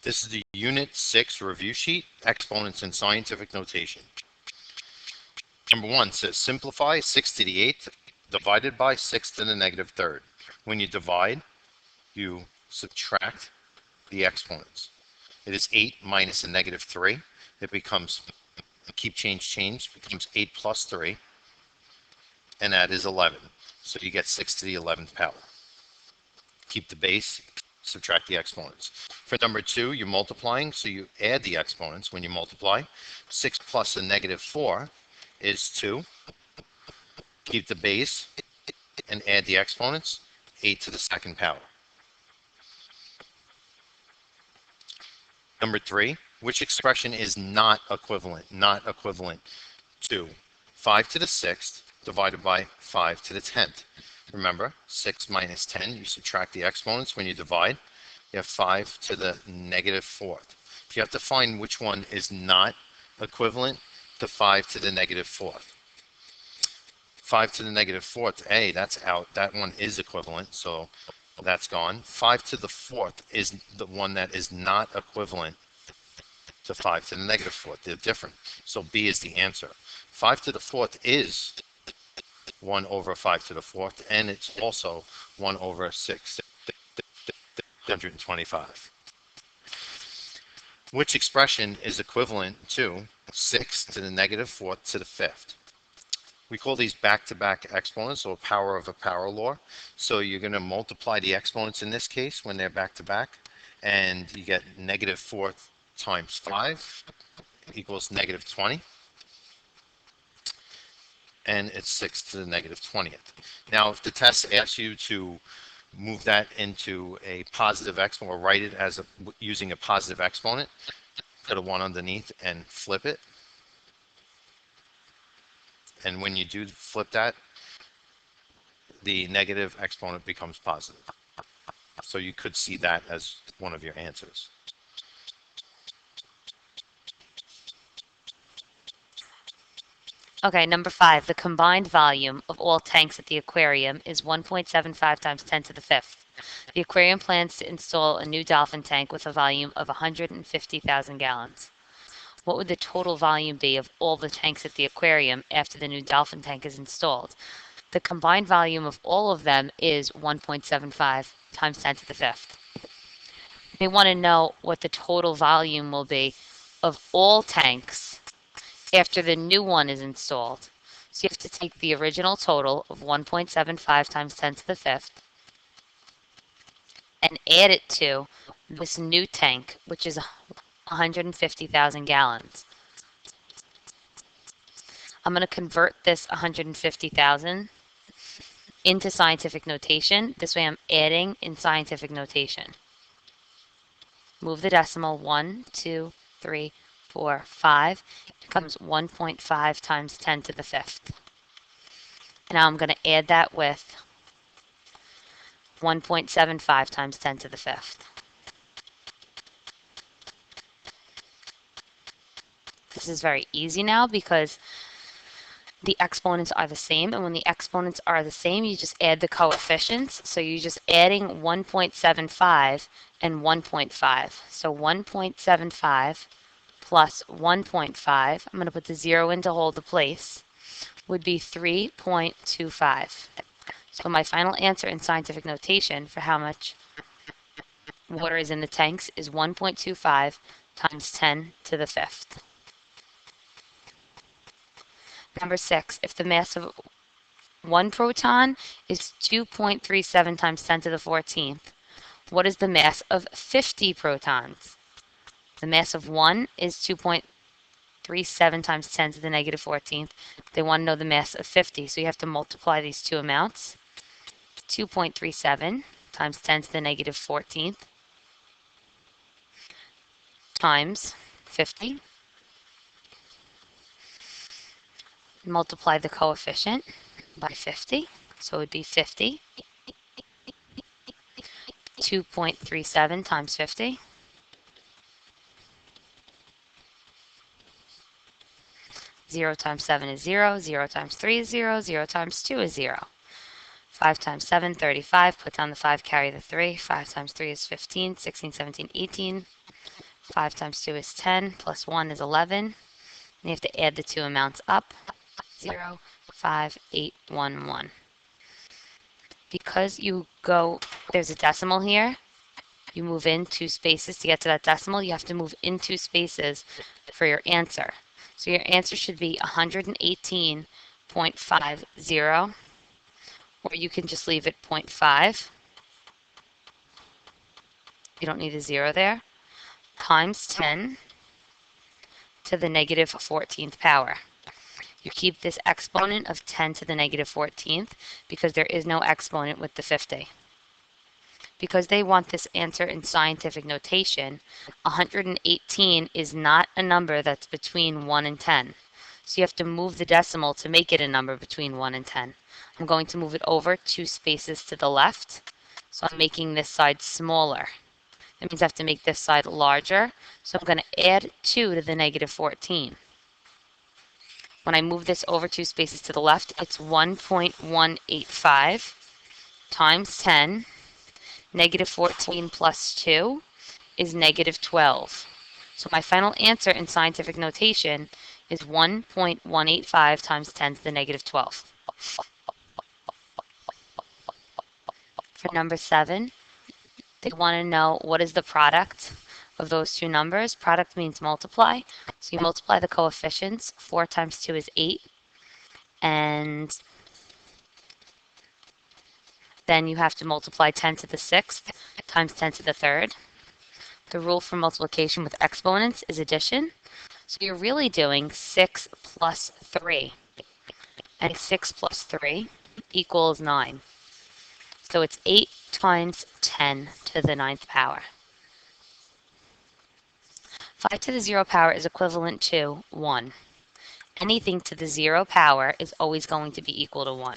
This is the Unit 6 review sheet, Exponents in Scientific Notation. Number 1 says simplify 6 to the 8th divided by 6 to the negative third. When you divide, you subtract the exponents. It is 8 minus a negative 3. It becomes, keep change, becomes 8 plus 3, and that is 11. So you get 6 to the 11th power. Keep the base, subtract the exponents. For number 2, you're multiplying, so you add the exponents when you multiply. 6 plus a negative 4 is 2. Keep the base and add the exponents, 8 to the second power. Number 3, which expression is not equivalent to 5 to the 6th divided by 5 to the 10th. Remember, 6 minus 10, you subtract the exponents when you divide. You have 5 to the negative 4th. You have to find which one is not equivalent to 5 to the negative 4th. 5 to the negative 4th, A, that's out. That one is equivalent, so that's gone. 5 to the 4th is the one that is not equivalent to 5 to the negative 4th. They're different. So B is the answer. 5 to the 4th is 1 over 5 to the 4th, and it's also 1 over 625. Which expression is equivalent to 6 to the negative 4th to the 5th? We call these back-to-back exponents, or power of a power law. So you're going to multiply the exponents in this case when they're back-to-back, and you get negative 4 times 5 equals negative 20. And it's 6 to the negative 20th. Now, if the test asks you to move that into a positive exponent, or write it as using a positive exponent, put a 1 underneath and flip it. And when you do flip that, the negative exponent becomes positive. So you could see that as one of your answers. Okay, number 5, the combined volume of all tanks at the aquarium is 1.75 times 10 to the 5th. The aquarium plans to install a new dolphin tank with a volume of 150,000 gallons. What would the total volume be of all the tanks at the aquarium after the new dolphin tank is installed? The combined volume of all of them is 1.75 times 10 to the 5th. They want to know what the total volume will be of all tanks after the new one is installed. So you have to take the original total of 1.75 times 10 to the 5th and add it to this new tank, which is 150,000 gallons. I'm going to convert this 150,000 into scientific notation. This way I'm adding in scientific notation. Move the decimal 1, 2, 3, 4, 5. It becomes 1.5 times 10 to the 5th. Now I'm going to add that with 1.75 times 10 to the 5th. This is very easy now because the exponents are the same, and when the exponents are the same, you just add the coefficients. So you're just adding 1.75 and 1.5. So 1.75 plus 1.5, I'm going to put the 0 in to hold the place, would be 3.25. So my final answer in scientific notation for how much water is in the tanks is 1.25 times 10 to the 5th. Number 6, if the mass of one proton is 2.37 times 10 to the 14th, what is the mass of 50 protons? The mass of 1 is 2.37 times 10 to the negative 14th. They want to know the mass of 50, so you have to multiply these two amounts. 2.37 times 10 to the negative 14th times 50. Multiply the coefficient by 50, so it would be 50. 2.37 times 50. 0 times 7 is 0, 0 times 3 is 0, 0 times 2 is 0. 5 times 7, 35. Put down the 5, carry the 3. 5 times 3 is 15, 16, 17, 18. 5 times 2 is 10, plus 1 is 11. And you have to add the two amounts up. 0, 5, 8, 1, 1. Because there's a decimal here, you move in 2 spaces to get to that decimal. You have to move in 2 spaces for your answer. So your answer should be 118.50, or you can just leave it 0.5. You don't need a 0 there. Times 10 to the negative 14th power. You keep this exponent of 10 to the negative 14th because there is no exponent with the 50. Because they want this answer in scientific notation, 118 is not a number that's between 1 and 10. So you have to move the decimal to make it a number between 1 and 10. I'm going to move it over 2 spaces to the left. So I'm making this side smaller. That means I have to make this side larger. So I'm going to add 2 to the negative 14. When I move this over 2 spaces to the left, it's 1.185 times 10. Negative 14 plus 2 is negative 12. So my final answer in scientific notation is 1.185 times 10 to the negative 12. For number 7, they want to know what is the product of those two numbers. Product means multiply. So you multiply the coefficients. 4 times 2 is 8. And then you have to multiply 10 to the 6th times 10 to the 3rd. The rule for multiplication with exponents is addition. So you're really doing 6 plus 3. And 6 plus 3 equals 9. So it's 8 times 10 to the 9th power. 5 to the 0 power is equivalent to 1. Anything to the 0 power is always going to be equal to 1.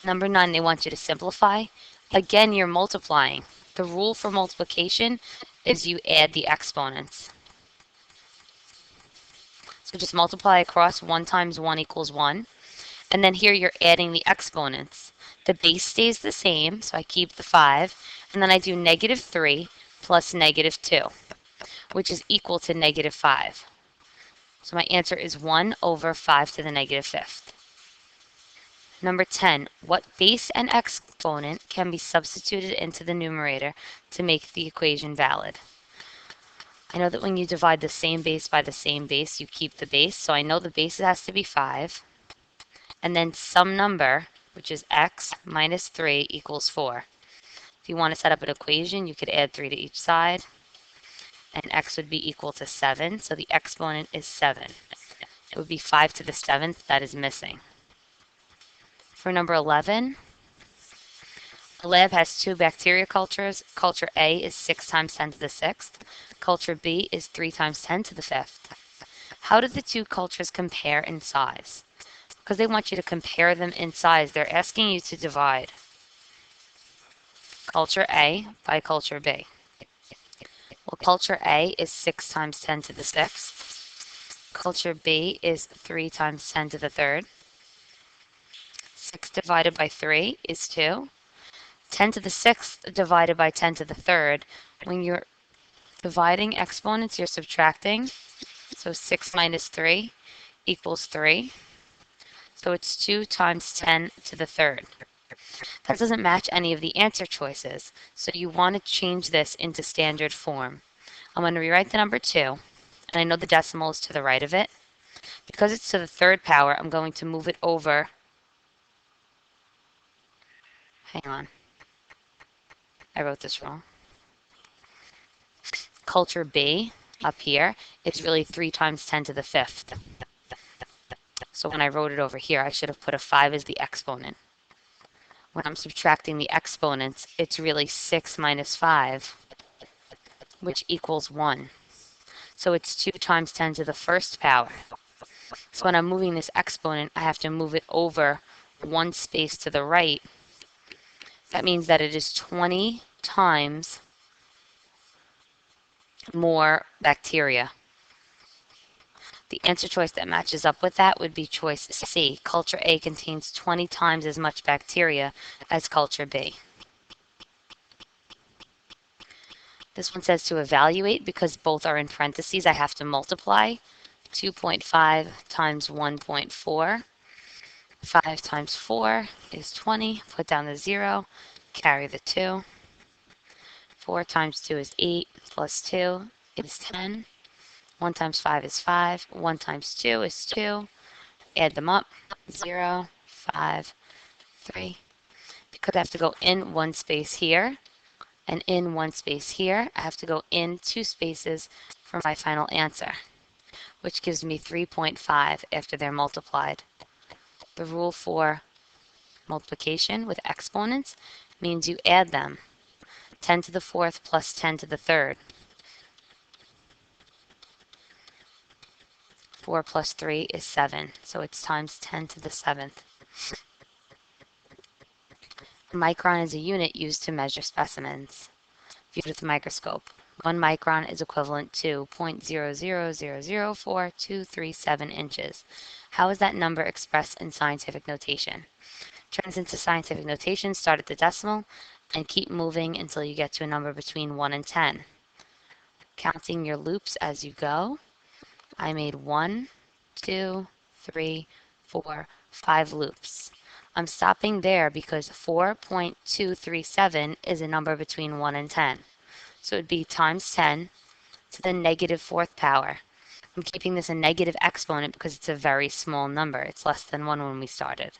Number 9, they want you to simplify. Again, you're multiplying. The rule for multiplication is you add the exponents. So just multiply across. 1 times 1 equals 1. And then here you're adding the exponents. The base stays the same, so I keep the 5. And then I do negative 3 plus negative 2, which is equal to negative 5. So my answer is 1 over 5 to the negative 5th. Number 10, what base and exponent can be substituted into the numerator to make the equation valid? I know that when you divide the same base by the same base, you keep the base. So I know the base has to be 5. And then some number, which is x minus 3 equals 4. If you want to set up an equation, you could add 3 to each side. And x would be equal to 7. So the exponent is 7. It would be 5 to the 7th that is missing. For number 11, the lab has 2 bacteria cultures. Culture A is 6 times 10 to the 6th. Culture B is 3 times 10 to the 5th. How do the 2 cultures compare in size? Because they want you to compare them in size, they're asking you to divide culture A by culture B. Well, culture A is 6 times 10 to the 6th. Culture B is 3 times 10 to the 3rd. 6 divided by 3 is 2. 10 to the 6th divided by 10 to the 3rd. When you're dividing exponents, you're subtracting. So 6 minus 3 equals 3. So it's 2 times 10 to the 3rd. That doesn't match any of the answer choices, so you want to change this into standard form. I'm going to rewrite the number 2, and I know the decimal is to the right of it. Because it's to the 3rd power, I'm going to move it over. Hang on. I wrote this wrong. Culture B, up here, is really 3 times 10 to the 5th. So when I wrote it over here, I should have put a 5 as the exponent. When I'm subtracting the exponents, it's really 6 minus 5, which equals 1. So it's 2 times 10 to the 1st power. So when I'm moving this exponent, I have to move it over 1 space to the right. That means that it is 20 times more bacteria. The answer choice that matches up with that would be choice C. Culture A contains 20 times as much bacteria as culture B. This one says to evaluate. Because both are in parentheses, I have to multiply. 2.5 times 1.4. 5 times 4 is 20. Put down the 0. Carry the 2. 4 times 2 is 8. Plus 2 is 10. 1 times 5 is 5. 1 times 2 is 2. Add them up. 0, 5, 3. Because I have to go in one space here and in one space here, I have to go in 2 spaces for my final answer, which gives me 3.5 after they're multiplied. The rule for multiplication with exponents means you add them. 10 to the 4th plus 10 to the 3rd. 4 plus 3 is 7, so it's times 10 to the 7th. A micron is a unit used to measure specimens. Viewed with a microscope, 1 micron is equivalent to 0.0004237 inches. How is that number expressed in scientific notation? Turns into scientific notation, start at the decimal, and keep moving until you get to a number between 1 and 10. Counting your loops as you go, I made 1, 2, 3, 4, 5 loops. I'm stopping there because 4.237 is a number between 1 and 10. So it would be times 10 to the negative 4th power. I'm keeping this a negative exponent because it's a very small number. It's less than 1 when we started.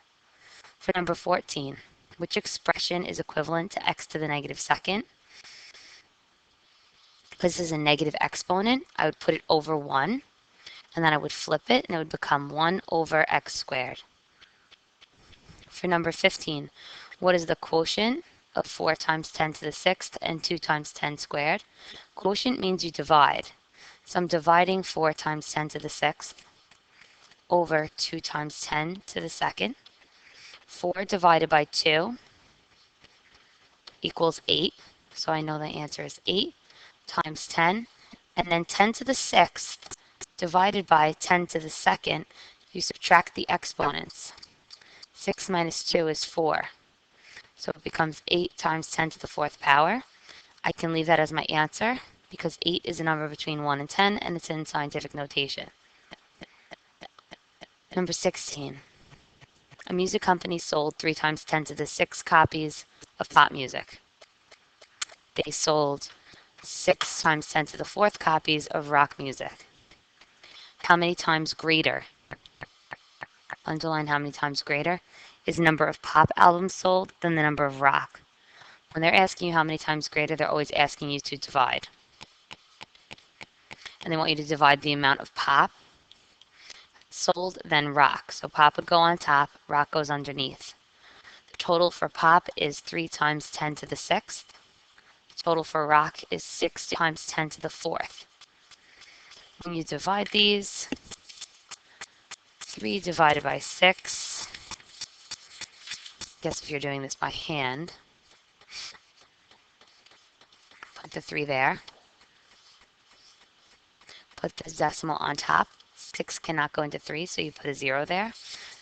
For number 14, which expression is equivalent to x to the negative 2nd? Because this is a negative exponent, I would put it over 1, and then I would flip it, and it would become 1 over x squared. For number 15, what is the quotient of 4 times 10 to the 6th and 2 times 10 squared? Quotient means you divide. So I'm dividing 4 times 10 to the 6th over 2 times 10 to the 2nd. 4 divided by 2 equals 8. So I know the answer is 8 times 10. And then 10 to the 6th divided by 10 to the 2nd, you subtract the exponents. 6 minus 2 is 4. So it becomes 8 times 10 to the 4th power. I can leave that as my answer because 8 is a number between 1 and 10, and it's in scientific notation. Number 16. A music company sold 3 times 10 to the 6 copies of pop music. They sold 6 times 10 to the 4th copies of rock music. How many times greater, underline how many times greater, is the number of pop albums sold than the number of rock? When they're asking you how many times greater, they're always asking you to divide. And they want you to divide the amount of pop sold than rock. So pop would go on top, rock goes underneath. The total for pop is 3 times 10 to the 6th. The total for rock is 6 times 10 to the 4th. When you divide these, 3 divided by 6, I guess if you're doing this by hand, put the 3 there, put the decimal on top. 6 cannot go into 3, so you put a 0 there.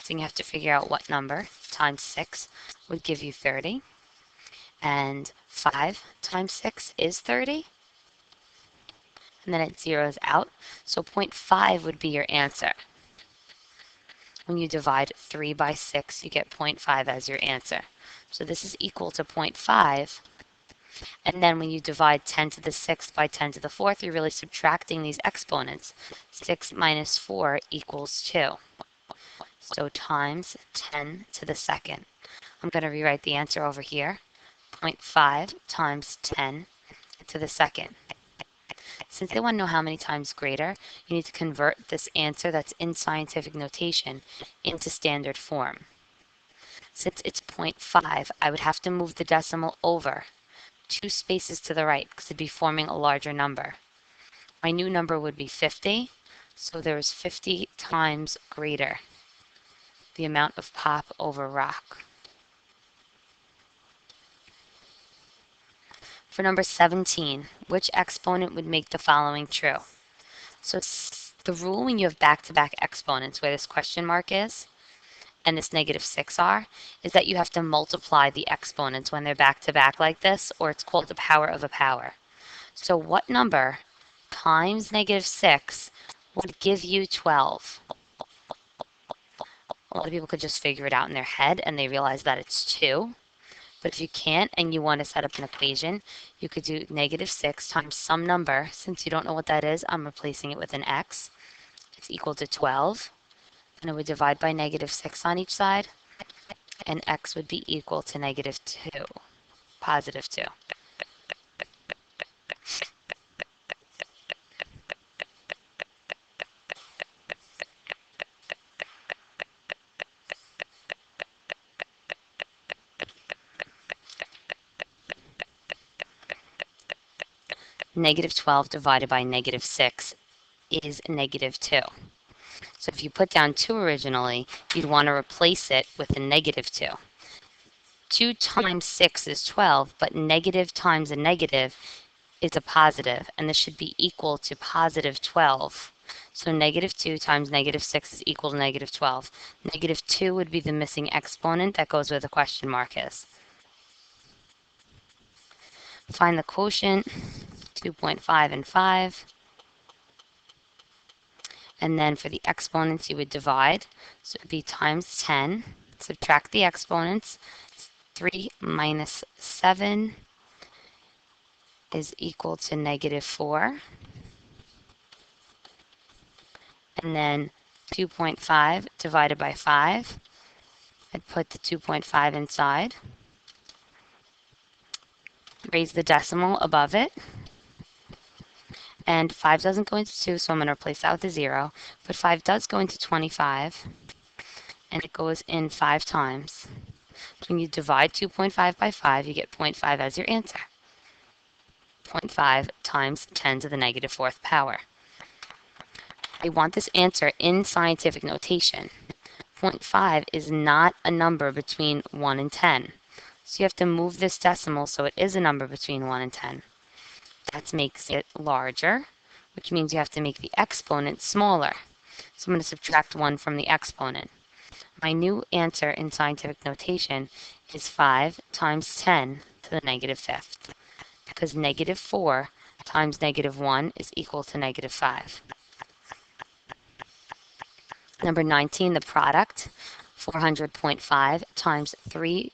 So you have to figure out what number times 6 would give you 30. And 5 times 6 is 30. And then it zeroes out. So 0.5 would be your answer. When you divide 3 by 6, you get 0.5 as your answer. So this is equal to 0.5. And then when you divide 10 to the 6th by 10 to the 4th, you're really subtracting these exponents. 6 minus 4 equals 2. So times 10 to the 2nd. I'm going to rewrite the answer over here. 0.5 times 10 to the 2nd. Since they want to know how many times greater, you need to convert this answer that's in scientific notation into standard form. Since it's 0.5, I would have to move the decimal over 2 spaces to the right because it'd be forming a larger number. My new number would be 50, so there's 50 times greater, the amount of pop over rock. For number 17, which exponent would make the following true? So The rule when you have back-to-back exponents where this question mark is and this -6 are, is that you have to multiply the exponents when they're back-to-back like this, or it's called the power of a power. So what number times -6 would give you 12? A lot of people could just figure it out in their head and they realize that it's 2. But if you can't and you want to set up an equation, you could do -6 times some number. Since you don't know what that is, I'm replacing it with an x. It's equal to 12. And it would divide by -6 on each side. And x would be equal to -2, positive 2. -12 divided by -6 is -2. So if you put down 2 originally, you'd want to replace it with a -2. 2 times 6 is 12, but negative times a negative is a positive, and this should be equal to positive 12. So -2 times -6 is equal to -12. -2 would be the missing exponent that goes where the question mark is. Find the quotient, 2.5 and 5. And then for the exponents, you would divide. So it would be times 10. Subtract the exponents. 3 minus 7 is equal to -4. And then 2.5 divided by 5. I'd put the 2.5 inside. Raise the decimal above it. And 5 doesn't go into 2, so I'm going to replace that with a 0. But 5 does go into 25. And it goes in 5 times. When you divide 2.5 by 5, you get 0.5 as your answer. 0.5 times 10 to the -4th power. I want this answer in scientific notation. 0.5 is not a number between 1 and 10. So you have to move this decimal so it is a number between 1 and 10. That makes it larger, which means you have to make the exponent smaller. So I'm going to subtract 1 from the exponent. My new answer in scientific notation is 5 times 10 to the -5th, because -4 times -1 is equal to -5. Number 19, the product, 400.5 times 3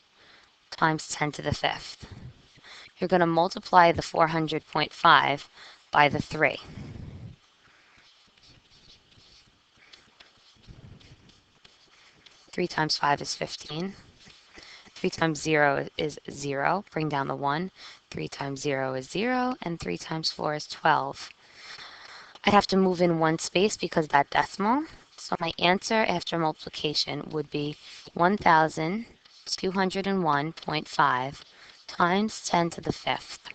times 10 to the 5th. You're going to multiply the 400.5 by the 3. 3 times 5 is 15. 3 times 0 is 0. Bring down the 1. 3 times 0 is 0. And 3 times 4 is 12. I'd have to move in 1 space because that decimal. So my answer after multiplication would be 1,201.5 times 10 to the 5th.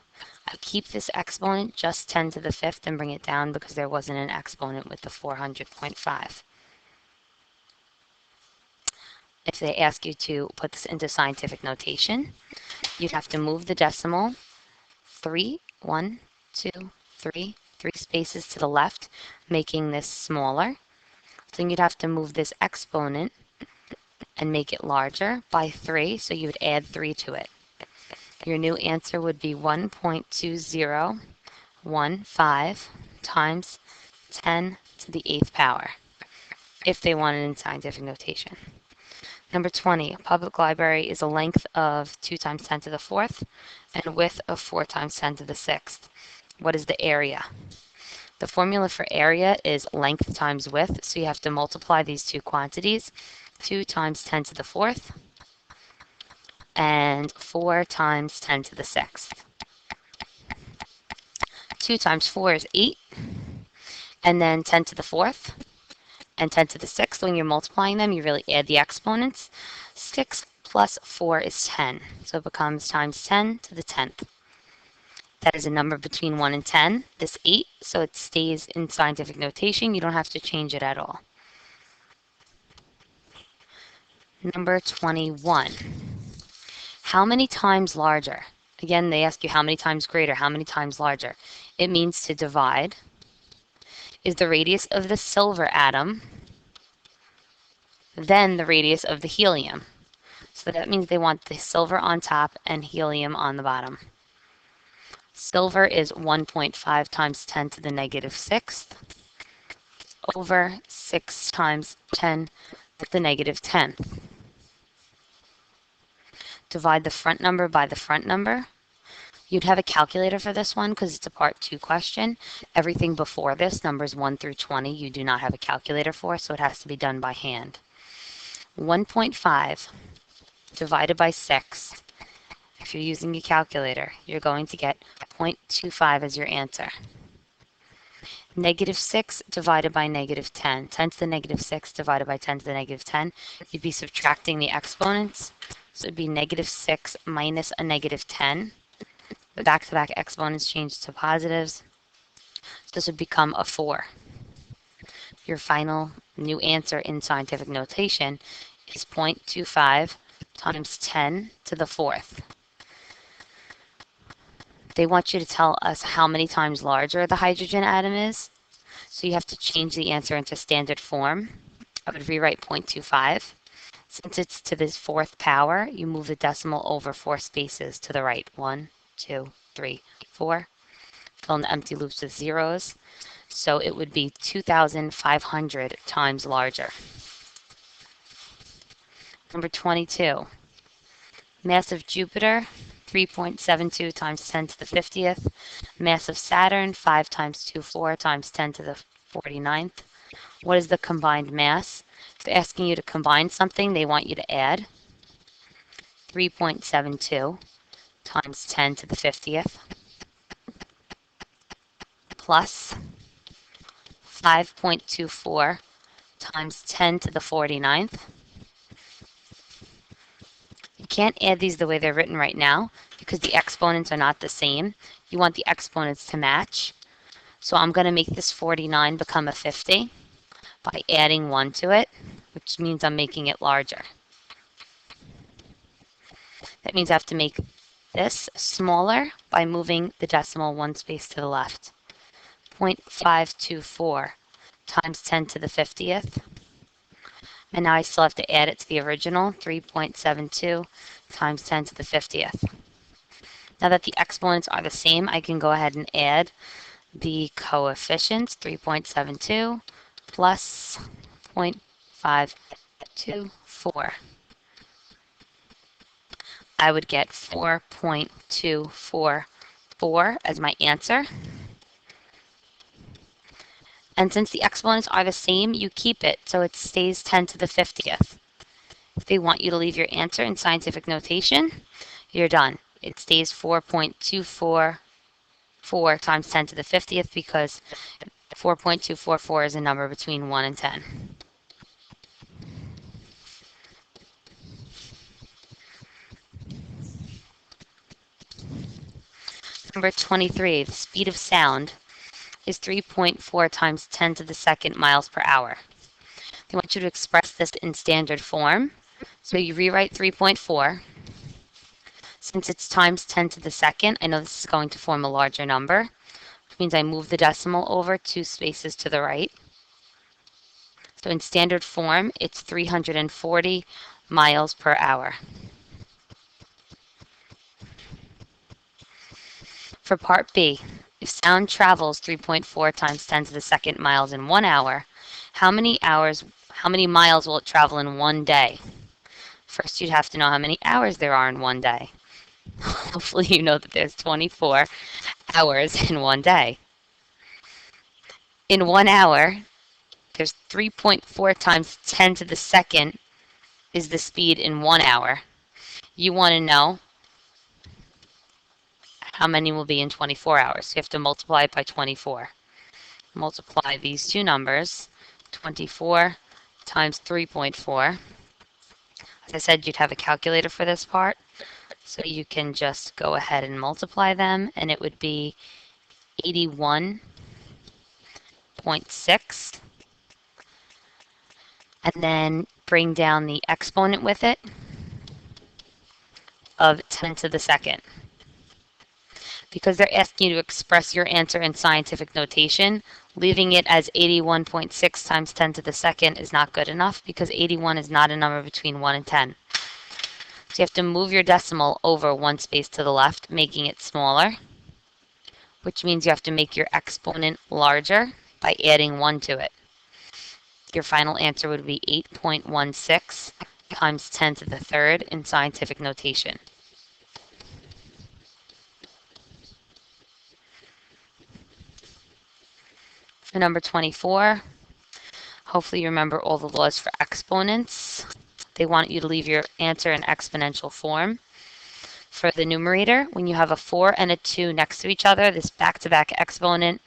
I keep this exponent just 10 to the 5th and bring it down because there wasn't an exponent with the 400.5. If they ask you to put this into scientific notation, you'd have to move the decimal 3, 1, 2, 3 spaces to the left, making this smaller. Then you'd have to move this exponent and make it larger by 3, so you would add 3 to it. Your new answer would be 1.2015 times 10 to the 8th power, if they want it in scientific notation. Number 20, a public library is a length of 2 times 10 to the 4th and a width of 4 times 10 to the 6th. What is the area? The formula for area is length times width, so you have to multiply these two quantities, 2 times 10 to the 4th and 4 times 10 to the 6th. 2 times 4 is 8, and then 10 to the 4th and 10 to the 6th. When you're multiplying them, you really add the exponents. 6 plus 4 is 10, so it becomes times 10 to the 10th. That is a number between 1 and 10. This 8, so it stays in scientific notation. You don't have to change it at all. Number 21. How many times larger? Again, they ask you how many times greater, how many times larger. It means to divide. is the radius of the silver atom, then the radius of the helium. So that means they want the silver on top and helium on the bottom. Silver is 1.5 times 10 to the negative sixth over 6 times 10 to the negative 10th. Divide the front number by the front number. You'd have a calculator for this one because it's a part 2 question. Everything before this, numbers 1 through 20, you do not have a calculator for, so it has to be done by hand. 1.5 divided by 6. If you're using a calculator, you're going to get 0.25 as your answer. Negative 6 divided by negative 10. 10 to the negative 6 divided by 10 to the negative 10. You'd be subtracting the exponents. So it'd be negative 6 minus a negative 10. The back-to-back exponents change to positives. So this would become a 4. Your final new answer in scientific notation is 0.25 times 10 to the 4th. They want you to tell us how many times larger the hydrogen atom is. So you have to change the answer into standard form. I would rewrite 0.25. Since it's to the 4th power, you move the decimal over 4 spaces to the right. 1, 2, 3, 4. Fill in the empty loops with zeros. So it would be 2,500 times larger. Number 22. Mass of Jupiter, 3.72 times 10 to the 50th. Mass of Saturn, 5 times 24 times 10 to the 49th. What is the combined mass? If they're asking you to combine something, they want you to add 3.72 times 10 to the 50th plus 5.24 times 10 to the 49th. You can't add these the way they're written right now because the exponents are not the same. You want the exponents to match. So I'm going to make this 49 become a 50 by adding 1 to it, which means I'm making it larger. That means I have to make this smaller by moving the decimal 1 space to the left. 0.524 times 10 to the 50th. And now I still have to add it to the original, 3.72 times 10 to the 50th. Now that the exponents are the same, I can go ahead and add the coefficients, 3.72 plus 0.524. I would get 4.244 as my answer. And since the exponents are the same, you keep it, so it stays 10 to the 50th. If they want you to leave your answer in scientific notation, you're done. It stays 4.244 times 10 to the 50th because 4.244 is a number between 1 and 10. Number 23, the speed of sound is 3.4 times 10 to the second miles per hour. They want you to express this in standard form. So you rewrite 3.4. Since it's times 10 to the second, I know this is going to form a larger number, which means I move the decimal over 2 spaces to the right. So in standard form, it's 340 miles per hour. For part B, if sound travels 3.4 times 10 to the second miles in 1 hour, how many miles will it travel in 1 day? First, you'd have to know how many hours there are in 1 day. Hopefully you know that there's 24 hours in 1 day. In 1 hour, there's 3.4 times 10 to the second is the speed in 1 hour. You want to know how many will be in 24 hours. So you have to multiply it by 24. Multiply these two numbers, 24 times 3.4. As I said, you'd have a calculator for this part. So you can just go ahead and multiply them, and it would be 81.6. And then bring down the exponent with it of 10 to the second. because they're asking you to express your answer in scientific notation, leaving it as 81.6 times 10 to the second is not good enough because 81 is not a number between 1 and 10. So you have to move your decimal over one space to the left, making it smaller, which means you have to make your exponent larger by adding 1 to it. Your final answer would be 8.16 times 10 to the third in scientific notation. For number 24, hopefully you remember all the laws for exponents. They want you to leave your answer in exponential form. For the numerator, when you have a 4 and a 2 next to each other, this back-to-back exponent,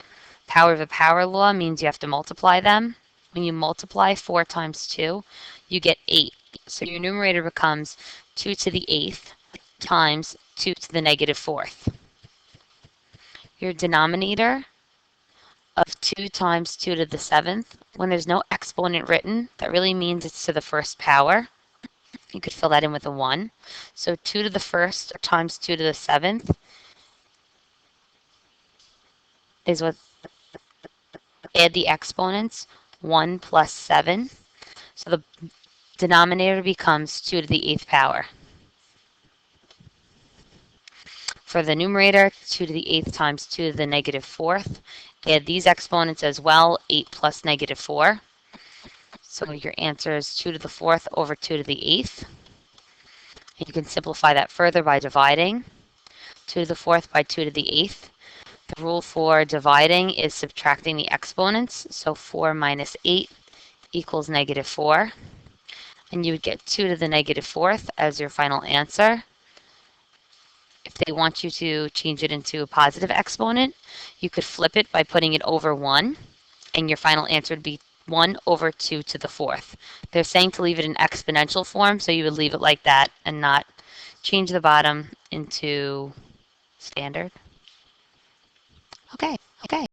power of a power law means you have to multiply them. When you multiply 4 times 2, you get 8. So your numerator becomes 2 to the 8th times 2 to the negative 4th. Your denominator of 2 times 2 to the 7th, when there's no exponent written, that really means it's to the first power. You could fill that in with a 1. So 2 to the first times 2 to the 7th is what, add the exponents, 1 plus 7. So the denominator becomes 2 to the 8th power. For the numerator, 2 to the 8th times 2 to the negative 4th. Add these exponents as well, 8 plus negative 4. So your answer is 2 to the 4th over 2 to the 8th. And you can simplify that further by dividing 2 to the 4th by 2 to the 8th. The rule for dividing is subtracting the exponents. So 4 minus 8 equals negative 4. And you would get 2 to the negative 4th as your final answer. If they want you to change it into a positive exponent, you could flip it by putting it over 1. And your final answer would be 1 over 2 to the 4th. They're saying to leave it in exponential form, so you would leave it like that and not change the bottom into standard. Okay.